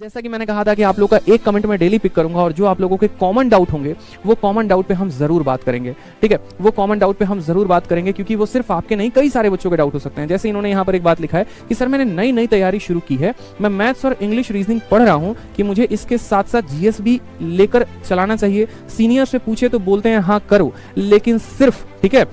जैसा कि मैंने कहा था कि आप लोग का एक कमेंट मैं डेली पिक करूंगा और जो आप लोगों के कॉमन डाउट होंगे वो कॉमन डाउट पे हम जरूर बात करेंगे। ठीक है, वो कॉमन डाउट पे हम जरूर बात करेंगे क्योंकि वो सिर्फ आपके नहीं कई सारे बच्चों के डाउट हो सकते हैं। जैसे इन्होंने यहाँ पर एक बात लिखा है कि सर मैंने नई नई तैयारी शुरू की है, मैं मैथ्स और इंग्लिश रीजनिंग पढ़ रहा हूँ कि मुझे इसके साथ साथ जीएस भी लेकर चलाना चाहिए। सीनियर से पूछे तो बोलते हैं हाँ करो, लेकिन सिर्फ ठीक है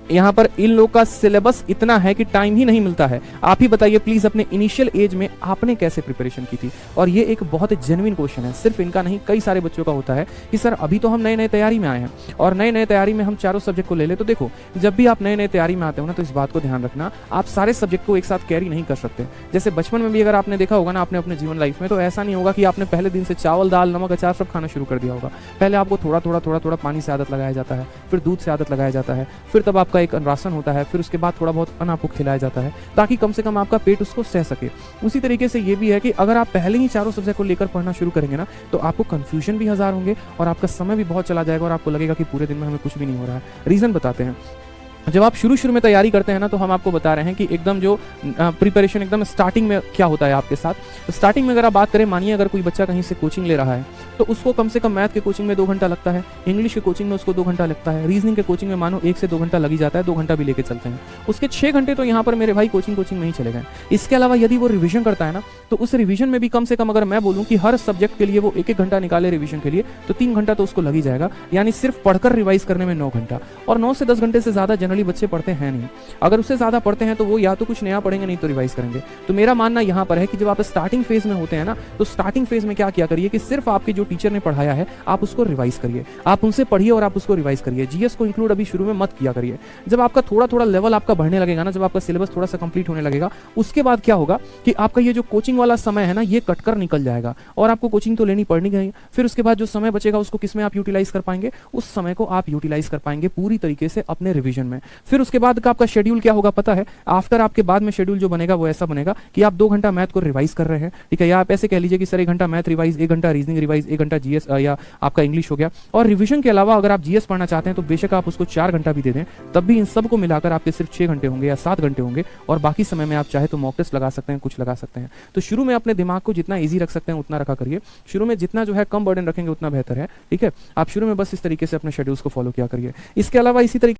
यहाँ पर इन लोग का सिलेबस इतना है कि टाइम ही नहीं मिलता है। आप ही बताइए प्लीज अपने इनिशियल एज में आपने कैसे प्रिपरेशन की थी। और ये एक बहुत जेन्युइन क्वेश्चन है, सिर्फ इनका नहीं कई सारे बच्चों का होता है कि सर अभी तो हम नए नए तैयारी में आए हैं और नए नए तैयारी में हम चारों सब्जेक्ट को ले ले। तो देखो जब भी आप नए नए तैयारी में आते हो ना तो इस बात को ध्यान रखना, आप सारे सब्जेक्ट को एक साथ कैरी नहीं कर सकते। जैसे बचपन में भी अगर आपने देखा होगा ना आपने अपने जीवन लाइफ में, तो ऐसा नहीं होगा कि आपने पहले दिन से चावल दाल नमक अचार सब खाना शुरू कर दिया होगा। पहले आपको थोड़ा थोड़ा पानी से आदत लगाया जाता है, फिर दूध से आदत लगाया जाता है, फिर तब आपका एक राशन होता है, फिर उसके बाद थोड़ा बहुत अन्न आपको खिलाया जाता है ताकि कम से कम आपका पेट उसको सह सके। उसी तरीके से ये भी है कि अगर आप पहले ही चारों सब्जेक्ट को लेकर पढ़ना शुरू करेंगे ना तो आपको कंफ्यूजन भी हजार होंगे और आपका समय भी बहुत चला जाएगा और आपको लगेगा कि पूरे दिन में हमें कुछ भी नहीं हो रहा है। रीजन बताते हैं। जब आप शुरू में तैयारी करते हैं ना तो हम आपको बता रहे हैं कि एकदम जो प्रिपरेशन एकदम स्टार्टिंग में क्या होता है आपके साथ। तो स्टार्टिंग में अगर आप बात करें, मानिए अगर कोई बच्चा कहीं से कोचिंग ले रहा है तो उसको कम से कम मैथ के कोचिंग में 2 घंटा लगता है, इंग्लिश के कोचिंग में उसको 2 घंटा लगता है, रीजनिंग के कोचिंग में मानो 1 से 2 घंटा लग ही जाता है, 2 घंटा भी लेके चलते हैं। उसके 6 घंटे तो यहाँ पर मेरे भाई कोचिंग में ही चले गए। इसके अलावा यदि वो रिविजन करता है ना तो उस रिविजन में भी कम से कम अगर मैं बोलूँ कि हर सब्जेक्ट के लिए वो 1-1 घंटा निकाले रिविजन के लिए तो 3 घंटा तो उसको लग ही जाएगा। यानी सिर्फ पढ़कर रिवाइज करने में 9 घंटा। और 9 से 10 घंटे से ज्यादा जनरली बच्चे पढ़ते हैं नहीं। अगर उससे ज्यादा पढ़ते हैं तो वो या तो कुछ नया पढ़ेंगे नहीं तो रिवाइज करेंगे। तो मेरा मानना यहाँ पर है कि जब आप स्टार्टिंग फेज में होते हैं ना तो स्टार्टिंग फेज में क्या किया करिए कि सिर्फ आपके जो टीचर ने पढ़ाया है आप उसको रिवाइज करिए, आप उनसे पढ़िए और आप उसको रिवाइज करिए। जीएस को इंक्लूड अभी शुरू में मत किया करिए। जब आपका थोड़ा लेवल आपका बढ़ने लगेगा ना, जब आपका सिलेबस थोड़ा सा कंप्लीट होने लगेगा, उसके बाद क्या होगा कि आपका ये जो कोचिंग वाला समय है ना ये कटकर निकल जाएगा और आपको कोचिंग तो लेनी पड़नी गई। फिर उसके बाद जो समय बचेगा उसको किस में आप यूटिलाइज कर पाएंगे, उस समय को आप यूटिलाइज कर पाएंगे पूरी तरीके से अपने रिविजन में। फिर उसके बाद का आपका शेड्यूल क्या होगा पता है, आफ्टर आपके बाद में शेड्यूल जो बनेगा वो ऐसा बनेगा कि आप 2 घंटा मैथ को रिवाइज कर रहे हैं, ठीक है, या आप ऐसे कह लीजिए कि सर 1 घंटा मैथ रिवाइज, 1 घंटा रीजनिंग रिवाइज, 1 घंटा जीएस या आपका इंग्लिश हो गया। और रिवीजन के अलावा अगर आप जीएस पढ़ना चाहते हैं तो बेशक आप उसको 4 घंटा भी दे दें, तब भी इन सब को मिलाकर आपके सिर्फ 6 घंटे होंगे या 7 घंटे होंगे। और बाकी समय में आप चाहे तो मॉक टेस्ट लगा सकते हैं, कुछ लगा सकते हैं। तो शुरू में अपने दिमाग को जितना ईजी रख सकते हैं उतना रखा करिए। शुरू में जितना जो है कम बर्डन रखेंगे उतना बेहतर है। ठीक है, आप शुरू में बस इस तरीके से अपने शेड्यूल्स को फॉलो किया करिए। इसके अलावा इसी तरीके